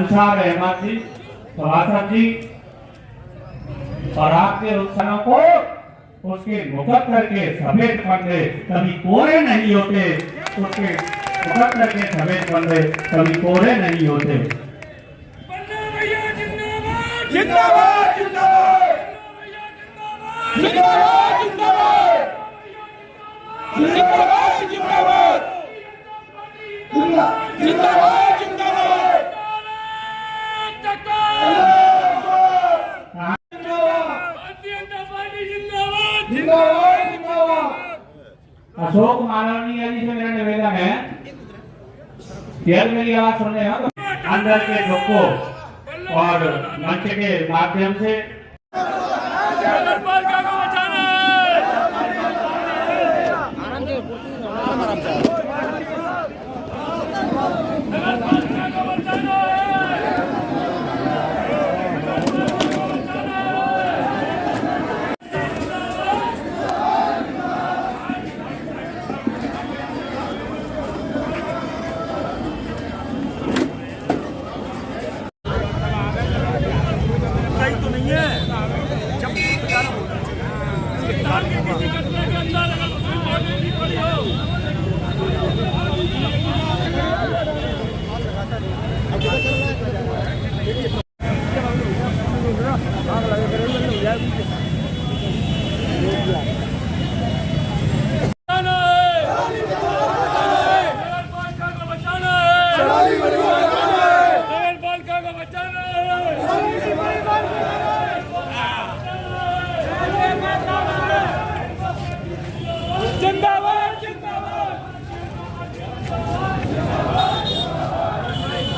अंसार अहमद जी, सभासद जी और आपके रुखसानों को उसके मुकद्दर के सफेद पर्दे कभी कोरे नहीं होते, उसके मुकद्दर के सफेद पर्दे कभी कोरे नहीं होते। जिंदाबाद जिंदाबाद जिंदाबाद जिंदाबाद जिंदाबाद जिंदाबाद अशोक मालवीय जी से मेरा निवेदन है कि अगर मेरी आवाज सुन रहे हो तो अंदर के लोगों और मंच के माध्यम से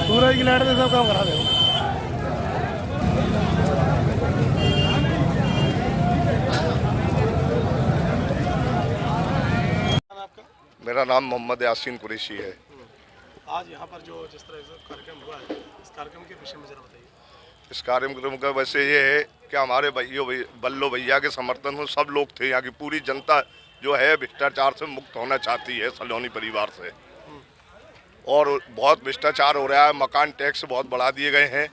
सूरज की लाइट से सब काम करा दे। मेरा नाम मोहम्मद यासीन कुरैशी है। आज यहाँ पर जो जिस तरह से कार्यक्रम हुआ है, इस कार्यक्रम के विषय में जरा बताइए। इस कार्यक्रम का वैसे ये है कि हमारे बल्लो भैया के समर्थन में सब लोग थे। यहाँ की पूरी जनता जो है भ्रष्टाचार से मुक्त होना चाहती है, सलोनी परिवार से। और बहुत भ्रष्टाचार हो रहा है, मकान टैक्स बहुत बढ़ा दिए गए हैं,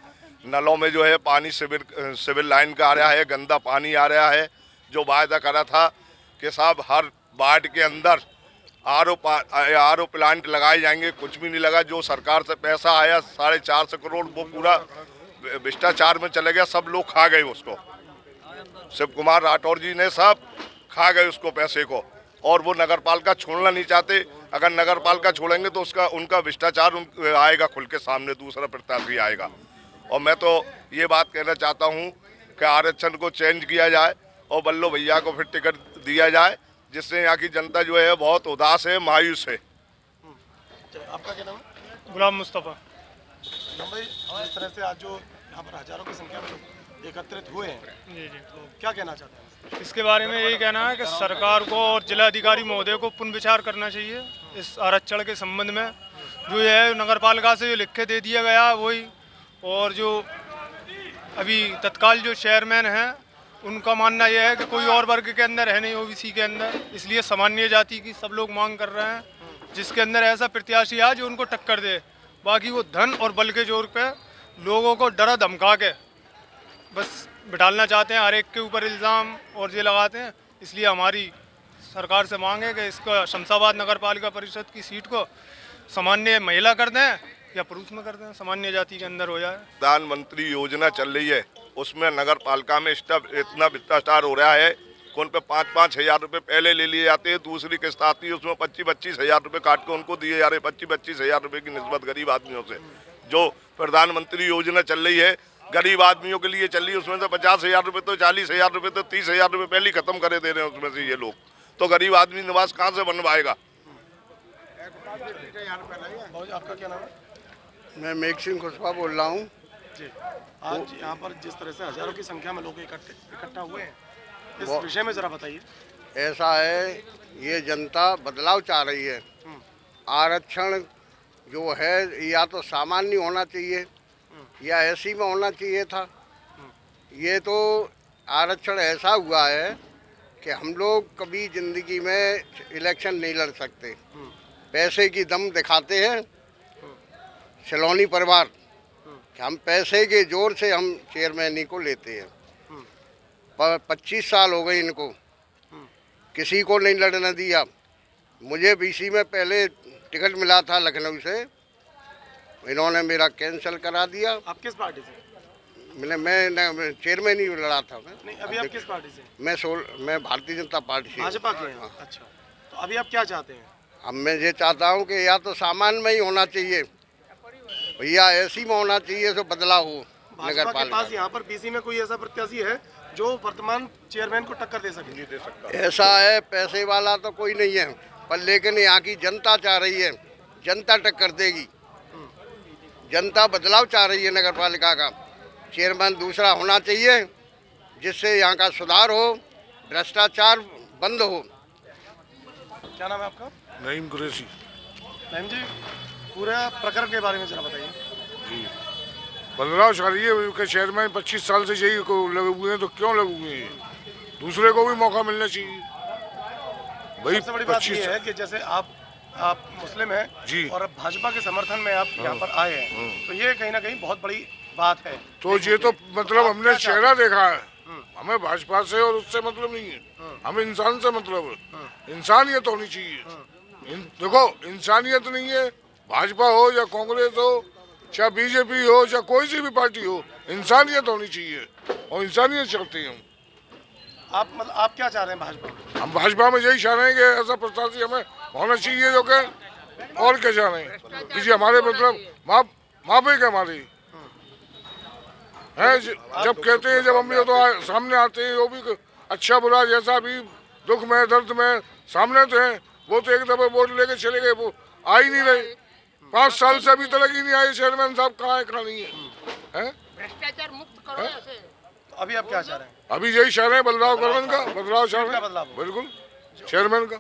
नलों में जो है पानी सिविल लाइन का आ रहा है, गंदा पानी आ रहा है। जो वायदा करा था कि साहब हर वार्ड के अंदर आर ओ प्लांट लगाए जाएंगे, कुछ भी नहीं लगा। जो सरकार से पैसा आया 450 करोड़ वो पूरा भ्रष्टाचार में चले गया, सब लोग खा गए उसको। शिव कुमार राठौर जी ने सब खा गए उसको पैसे को, और वो नगरपालिका छोड़ना नहीं चाहते। अगर नगरपालिका छोड़ेंगे तो उनका भ्रष्टाचार आएगा खुल के सामने, दूसरा प्रत्याशी आएगा। और मैं तो ये बात कहना चाहता हूँ कि आरक्षण को चेंज किया जाए और बल्लो भैया को फिर टिकट दिया जाए, जिससे यहाँ की जनता जो है बहुत उदास है, मायूस है। आपका क्या नाम है? गुलाम मुस्तफ़ा। भाई, इस तरह से आज जो यहाँ पर हजारों की संख्या में लोग एकत्रित हुए हैं, जी जी, तो क्या कहना चाहते हैं? इसके बारे में यही कहना है कि सरकार को और जिलाधिकारी महोदय को पुनर्विचार करना चाहिए इस आरक्षण के संबंध में। जो ये है नगर पालिका से जो लिख के दे दिया गया वही, और जो अभी तत्काल जो चेयरमैन हैं उनका मानना यह है कि कोई और वर्ग के अंदर है नहीं, ओबीसी के अंदर, इसलिए सामान्य जाति की सब लोग मांग कर रहे हैं, जिसके अंदर ऐसा प्रत्याशी है जो उनको टक्कर दे। बाकी वो धन और बल के जोर पे लोगों को डरा धमका के बस बिठालना चाहते हैं, हर एक के ऊपर इल्ज़ाम और ये लगाते हैं। इसलिए हमारी सरकार से मांग है कि इसको शमशाबाद नगर पालिका परिषद की सीट को सामान्य महिला कर दें या पुरुष में कर दें, सामान्य जाति के अंदर हो जाए। प्रधानमंत्री योजना चल रही है, उसमें नगर पालिका में इतना भ्रष्टाचार हो रहा है कि उन पे 5-5 हज़ार रुपये पहले ले लिए जाते हैं, दूसरी किस्त आती है उसमें 25-25 हज़ार रुपये काट के उनको दिए जा रहे, 25-25 हज़ार रुपये की निस्बत गरीब आदमियों से। जो प्रधानमंत्री योजना चल रही है गरीब आदमियों के लिए चल रही है, उसमें से 50 हज़ार रुपये तो 40 हज़ार रुपये तो 30 हज़ार रुपये पहले ही खत्म करे दे रहे हैं उसमें से ये लोग। तो गरीब आदमी निवास कहाँ से बनवाएगा? आपका क्या नाम है? मैं मेघ सिंह खुशवा बोल रहा हूँ जी। आज यहाँ पर जिस तरह से हजारों की संख्या में लोग इकट्ठा हुए हैं, इस विषय में जरा बताइए। ऐसा है, ये जनता बदलाव चाह रही है। आरक्षण जो है या तो सामान्य होना चाहिए या एससी में होना चाहिए था। ये तो आरक्षण ऐसा हुआ है कि हम लोग कभी ज़िंदगी में इलेक्शन नहीं लड़ सकते, पैसे की दम दिखाते हैं। सलोनी परिवार कि हम पैसे के जोर से हम चेयरमैन ही को लेते हैं। पर 25 साल हो गए इनको, किसी को नहीं लड़ने दिया। मुझे बीसी में पहले टिकट मिला था लखनऊ से, इन्होंने मेरा कैंसिल करा दिया। आप किस पार्टी से? मैं चेयरमैन ही लड़ा था। नहीं, अभी आप किस पार्टी से? मैं भारतीय जनता पार्टी से। भाजपा के हैं। अच्छा, तो अभी आप क्या चाहते हैं? अब मैं ये चाहता हूँ कि या तो सामान में ही होना चाहिए भैया, ऐसी में होना चाहिए तो बदलाव हो। भाजपा के पास यहाँ पर बीसी में कोई ऐसा प्रत्याशी है जो वर्तमान चेयरमैन को टक्कर दे सके? दे सकता ऐसा है, पैसे वाला तो कोई नहीं है, पर लेकिन यहाँ की जनता चाह रही है, जनता टक्कर देगी। जनता बदलाव चाह रही है, नगर पालिका का चेयरमैन दूसरा होना चाहिए जिससे यहाँ का सुधार हो, भ्रष्टाचार बंद हो। क्या नाम है आपका? नईम कुरैशी। नईम जी, पूरा प्रकरण के बारे में जरा बताइए। जी, बदलाव चाहिए कि चेयरमैन 25 साल से यही को लगे हुए हैं, तो क्यों लगे हुए हैं? दूसरे को भी मौका मिलना चाहिए भाई। सबसे बड़ी बात ये है कि जैसे आप मुस्लिम हैं जी, और भाजपा के समर्थन में आप यहाँ पर आए हैं, तो ये कहीं ना कहीं बहुत बड़ी बात है। तो ये तो मतलब हमने चेहरा देखा है, हमें भाजपा से और उससे मतलब नहीं है, हमें इंसान से मतलब है। इंसानियत होनी चाहिए। देखो, इंसानियत नहीं है, भाजपा हो या कांग्रेस हो, चाहे बीजेपी हो, चाहे कोई सी भी पार्टी हो, इंसानियत होनी चाहिए और इंसानियत चलती है। आप क्या चाह रहे हैं भाजपा में? हम भाजपा में यही चाह रहे हैं कि ऐसा प्रत्याशी हमें होना चाहिए जो कि और क्या चाह रहे हैं कि हमारे मतलब माफी के हमारी है। जब कहते हैं, जब हम भी तो सामने आते हैं, वो भी अच्छा बुरा जैसा भी दुख में दर्द में सामने तो है। वो तो एक दफे वोट लेके चले गए, वो आ ही नहीं रहे। 5 साल से अभी तक ही नहीं आए चेयरमैन साहब, कहाँ है कहाँ नहीं है। भ्रष्टाचार मुक्त करो ऐसे। तो अभी आप क्या चाह रहे हैं? अभी यही चाह रहे हैं बदलाव करने का, बदलाव चाह रहे हैं बदलाव बिल्कुल चेयरमैन का।